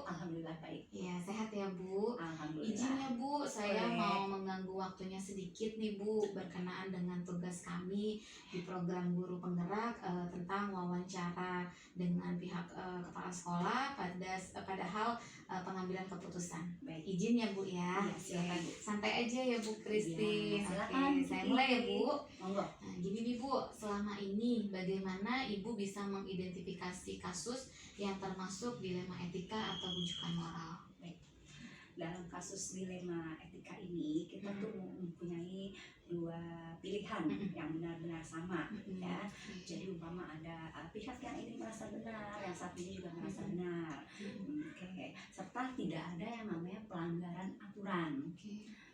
Alhamdulillah baik. Ya, sehat ya Bu. Alhamdulillah. Izin ya Bu, saya Boleh. mau mengganggu waktunya sedikit nih Bu, berkenaan dengan tugas kami di program Guru Penggerak tentang wawancara dengan pihak kepala sekolah pada hal pengambilan keputusan. Baik. Izin ya Bu ya. Iya, silakan Bu. Santai aja ya Bu Christine. Iya, silakan. Oke, saya mulai ya Bu. Monggo. Nah, gini nih Bu, selama ini bagaimana Ibu bisa mengidentifikasi kasus yang termasuk dilema etika atau rujukan moral? Dalam kasus dilema etika ini kita tuh mempunyai dua pilihan yang benar-benar sama ya. Jadi umpama ada pihak yang ini merasa benar, yang satu ini juga merasa benar. Oke. Serta tidak ada yang namanya pelanggaran aturan.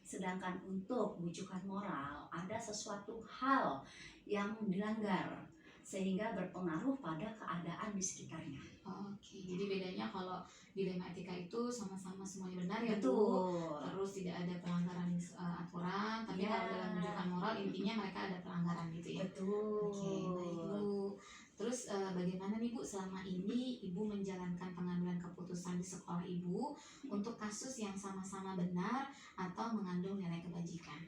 Sedangkan untuk rujukan moral ada sesuatu hal yang dilanggar sehingga berpengaruh pada keadaan di sekitarnya. Oke, jadi bedanya kalau dilema etika itu sama-sama semuanya benar ya Bu. Betul. Terus tidak ada pelanggaran aturan, tapi Ya. kalau dalam rujukan moral intinya mereka ada pelanggaran gitu ya. Betul. Oke, baik Bu. Terus bagaimana nih Bu selama ini Ibu menjalankan pengambilan keputusan di sekolah Ibu untuk kasus yang sama-sama benar atau mengandung nilai kebajikan?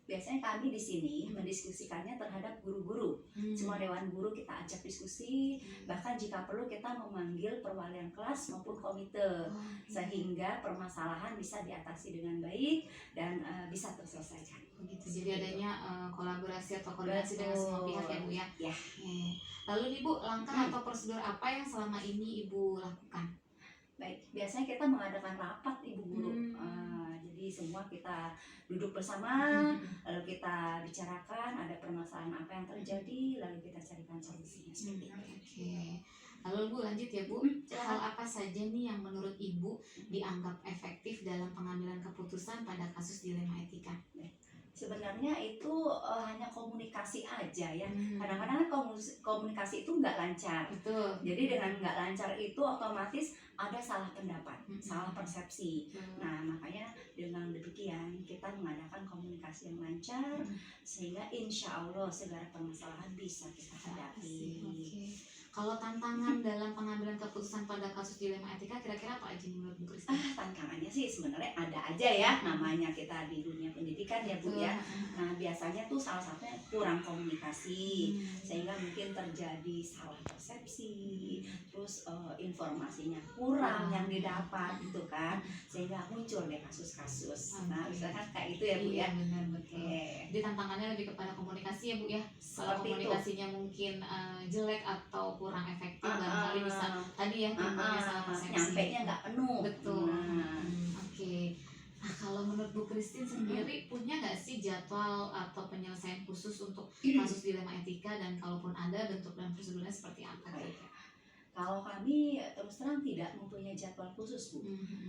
Biasanya kami di sini mendiskusikannya terhadap guru-guru. Semua dewan guru kita ajak diskusi, bahkan jika perlu kita memanggil perwalian kelas maupun komite, sehingga permasalahan bisa diatasi dengan baik dan bisa terselesaikan. Begitu. Jadi adanya kolaborasi atau koordinasi dengan semua pihak ya Bu ya. Ya. Lalu nih Bu, langkah atau prosedur apa yang selama ini Ibu lakukan? Baik, biasanya kita mengadakan rapat Ibu Guru. Jadi semua kita duduk bersama, lalu kita bicarakan ada permasalahan apa yang terjadi, lalu kita carikan solusinya seperti itu. Oke. Lalu Bu lanjut ya Bu, hal apa saja nih yang menurut Ibu dianggap efektif dalam pengambilan keputusan pada kasus dilema etika? Sebenarnya itu hanya komunikasi aja ya. Kadang-kadang komunikasi itu nggak lancar. Betul. Jadi dengan nggak lancar itu otomatis ada salah pendapat, salah persepsi. Nah makanya dengan demikian kita mengadakan komunikasi yang lancar sehingga insya Allah segala permasalahan bisa kita hadapi. Kalau tantangan dalam pengambilan keputusan pada kasus dilema etika kira-kira apa aja menurut Bu Christine? Tantangannya sih sebenarnya ada aja ya, namanya kita di dunia pendidikan ya Bu ya. Nah biasanya tuh salah satunya kurang komunikasi, sehingga mungkin terjadi salah persepsi, terus informasinya kurang yang didapat gitu kan, sehingga muncul deh kasus-kasus. Nah misalkan kayak itu ya Bu ya. Benar betul. Jadi tantangannya lebih kepada komunikasi ya Bu ya. Kalau komunikasinya mungkin jelek atau kurang efektif, barangkali bisa tadi ya timbulnya salah persepsi. Nyampainya nggak penuh. Betul. Oke. Nah kalau menurut Bu Christine sendiri punya nggak sih jadwal atau penyelesaian khusus untuk kasus dilema etika, dan kalaupun ada bentuk dan prosedurnya seperti apa? Kalau kami terus terang tidak mempunyai jadwal khusus Bu.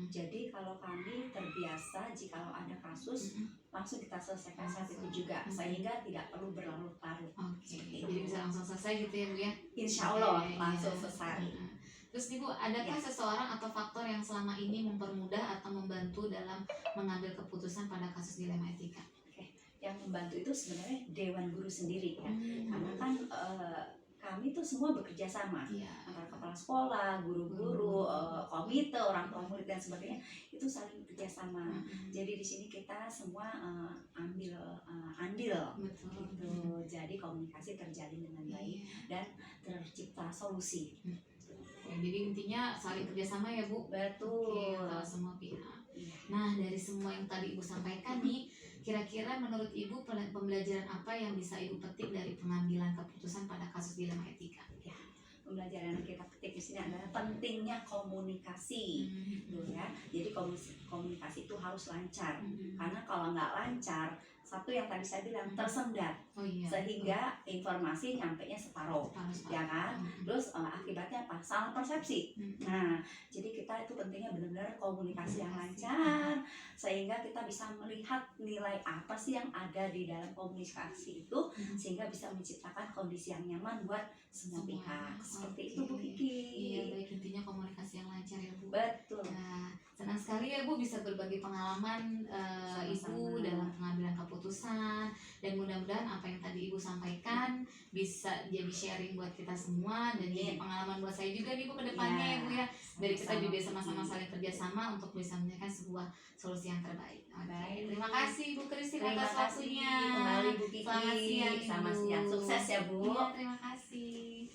Jadi kalau kami terbiasa jika ada kasus langsung kita selesaikan saat itu juga, sehingga tidak perlu berlarut-larut. Jadi bisa langsung selesai gitu ya Bu ya? Insya Allah langsung selesai. Terus nih Bu, adakah seseorang atau faktor yang selama ini mempermudah atau membantu dalam mengambil keputusan pada kasus dilema etika? Yang membantu itu sebenarnya dewan guru sendiri ya. Karena kan kami tuh semua bekerja sama, antara kepala sekolah, guru-guru, komite, orang tua murid dan sebagainya, itu saling bekerja sama. Jadi di sini kita semua andil gitu. Jadi komunikasi terjalin dengan baik dan tercipta solusi. Jadi intinya saling kerjasama ya Bu. Betul. Antara semua pihak. Nah dari semua yang tadi Ibu sampaikan nih, kira-kira menurut Ibu pembelajaran apa yang bisa Ibu petik dari pengambilan keputusan pada kasus dilema etika? Pembelajaran yang kita petik di sini adalah pentingnya komunikasi, ya. Jadi komunikasi itu harus lancar, karena kalau nggak lancar, satu yang tadi saya bilang tersendat, sehingga informasi nyampenya separuh, ya kan? Terus akibatnya apa? Salah persepsi. Nah, jadi kita itu pentingnya benar-benar komunikasi yang lancar, sehingga kita bisa melihat nilai apa sih yang ada di dalam komunikasi itu, sehingga bisa menciptakan kondisi yang nyaman buat semua pihak. Seperti itu Bu Kiki. Iya, baik, intinya komunikasi yang lancar ya Bu. Betul. Nah, senang sekali ya Bu bisa berbagi pengalaman Ibu dalam pengambilan keputusan keputusan, dan mudah-mudahan apa yang tadi Ibu sampaikan bisa jadi sharing buat kita semua dan jadi pengalaman buat saya juga nih Bu ke depannya ya Bu ya. Biar kita juga sama-sama saling kerjasama untuk bisa menyediakan sebuah solusi yang terbaik. Oke, terima kasih Bu Christine atas waktunya. Kembali Bu Kiki. Selamat siang, Ibu. Selamat siang. Sukses ya Bu. Iya, terima kasih.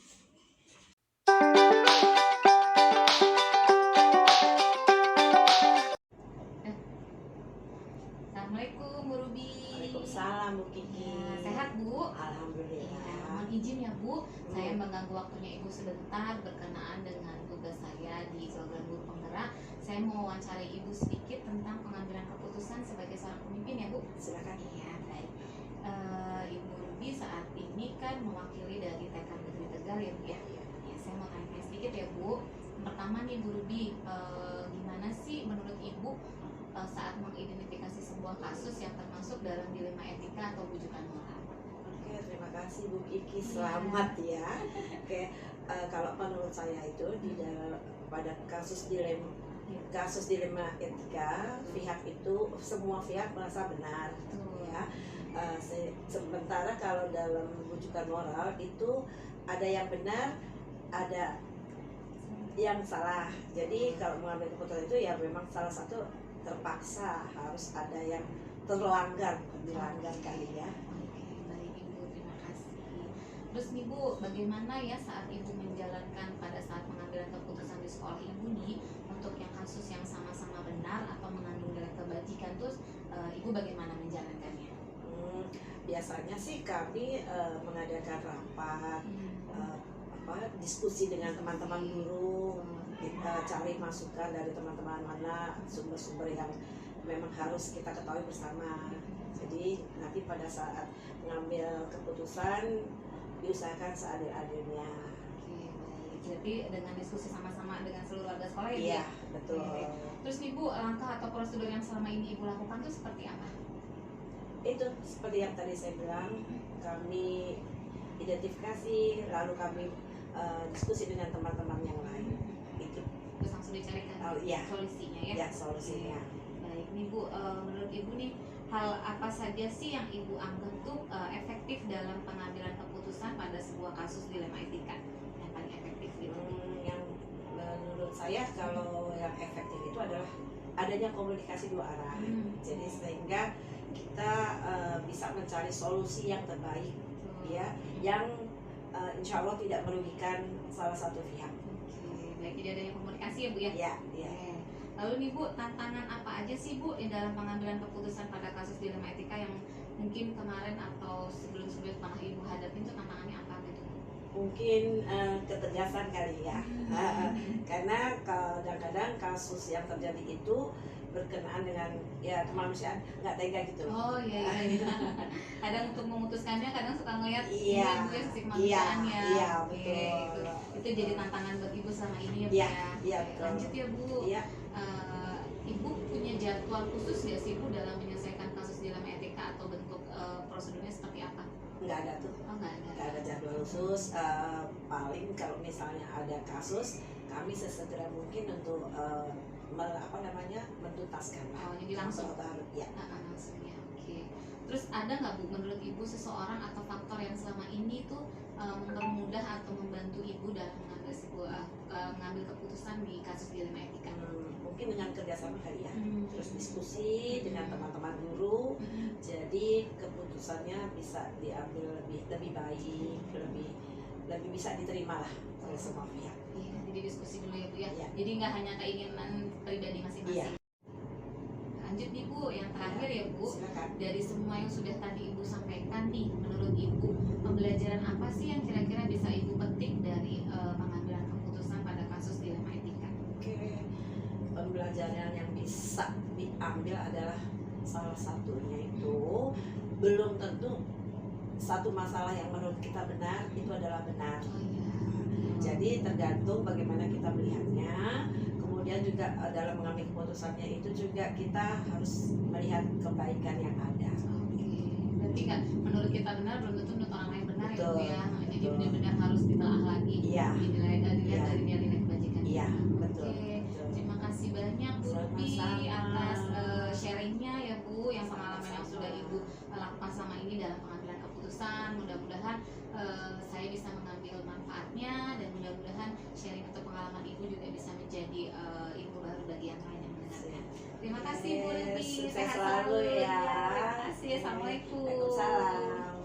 Assalamualaikum Bu Ruby. Waalaikumsalam Bu Kiki. Ya, sehat Bu? Alhamdulillah. Ya, mohon izin ya Bu, saya mengganggu waktunya Ibu sebentar berkenaan dengan tugas saya di program Guru Penggerak. Saya mau wawancarai Ibu sedikit tentang pengambilan keputusan sebagai seorang pemimpin ya Bu. Silakan. Iya, baik. Ibu Ruby saat ini kan mewakili dari TK Negeri Tegal ya Bu ya. Ya, saya mau tanya sedikit ya Bu. Pertama nih Bu Ruby, gimana sih menurut Ibu saat mengidentifikasi sebuah kasus yang termasuk dalam dilema etika atau bujukan moral? Oke, terima kasih Bu Kiki. Selamat ya. Oke, kalau menurut saya itu di dalam pada kasus dilema etika, pihak itu semua pihak merasa benar, ya. Sementara kalau dalam bujukan moral itu ada yang benar, ada yang salah. Jadi kalau mengambil keputusan itu ya memang salah satu terpaksa harus ada yang terlanggar, dilanggar kali ya. Oke, baik Ibu, terima kasih. Terus nih Bu, bagaimana ya saat Ibu menjalankan pada saat pengambilan keputusan di sekolah Ibu nih untuk yang kasus yang sama-sama benar atau mengandung nilai kebajikan, terus Ibu bagaimana menjalankannya? Biasanya sih kami mengadakan rapat, diskusi dengan teman-teman guru, kita cari masukan dari teman-teman mana sumber-sumber yang memang harus kita ketahui bersama. Jadi nanti pada saat mengambil keputusan diusahakan seadil-adilnya. Oke, baik. Jadi dengan diskusi sama-sama dengan seluruh warga sekolah ya Bu? Iya, betul. Oke. Terus nih Bu, langkah atau prosedur yang selama ini Ibu lakukan itu seperti apa? Itu seperti yang tadi saya bilang, kami identifikasi, lalu kami diskusi dengan teman-teman yang lain. Itu Terus langsung dicarikan solusinya ya? Ya, solusinya. Baik nih Bu, menurut Ibu nih hal apa saja sih yang Ibu anggap tuh efektif dalam pengambilan keputusan pada sebuah kasus dilema etika yang paling efektif gitu? Yang menurut saya kalau yang efektif itu adalah adanya komunikasi dua arah. Jadi sehingga kita bisa mencari solusi yang terbaik, ya, yang insya Allah tidak merugikan salah satu pihak. Oke, baik, jadi adanya komunikasi ya Bu ya? Iya. Oke. Lalu nih Bu, tantangan apa aja sih Bu di dalam pengambilan keputusan pada kasus dilema etika yang mungkin kemarin atau sebelum-sebelum pernah Ibu hadapin itu tantangannya apa gitu? Mungkin ketegasan kali ya. Karena kadang-kadang kasus yang terjadi itu berkenaan dengan ya kemanusiaan, nggak tega gitu. Oh iya. Kadang untuk memutuskannya kadang suka ngeliat Iya, Bu ya, sisi kemanusiaannya. iya, Oke, betul. itu jadi tantangan buat Ibu selama ini ya Bu Iya, ya. iya, Oke, betul. lanjut ya Bu. Iya. Ibu punya jadwal khusus nggak sih Bu dalam menyelesaikan kasus dilema etika atau bentuk prosedurnya seperti apa? Nggak ada tuh. Oh nggak ada. Nggak ada jadwal khusus. Paling kalau misalnya ada kasus, kami sesegera mungkin untuk menuntaskan. Oh, jadi langsung. Ya. Langsung ya. Oke. Terus ada nggak Bu menurut Ibu seseorang atau faktor yang selama ini tuh mempermudah atau membantu Ibu dalam mengambil keputusan di kasus dilema etika? Mungkin dengan kerjasama kali ya. Terus diskusi dengan teman-teman guru, jadi keputusannya bisa diambil lebih baik, lebih bisa diterima lah oleh semua pihak. Iya, jadi diskusi dulu ya Bu ya. Iya. Jadi nggak hanya keinginan pribadi masing-masing. Iya. Lanjut nih Bu, yang terakhir ya Bu. Silakan. Dari semua yang sudah tadi Ibu sampaikan nih, menurut Ibu pembelajaran apa sih yang kira-kira bisa Ibu petik dari pengambilan keputusan pada kasus dilema etika? Oke, pembelajaran yang bisa diambil adalah salah satunya itu belum tentu satu masalah yang menurut kita benar itu adalah benar. Oh iya. Jadi tergantung bagaimana kita melihatnya. Kemudian juga dalam mengambil keputusannya itu juga kita harus melihat kebaikan yang ada. Oke. Berarti nggak menurut kita benar belum tentu menurut orang lain benar ya Bu ya. Jadi betul. benar-benar harus ditelaah lagi. Iya. Dilihat Iya. dari nilai kebajikan. Iya, betul. Oke. Terima kasih banyak Bu Ruby Sama-sama. atas sharingnya ya Bu, yang pengalaman yang sudah Ibu lakukan sukses selalu ya. Terima kasih. Assalamualaikum. Waalaikumsalam.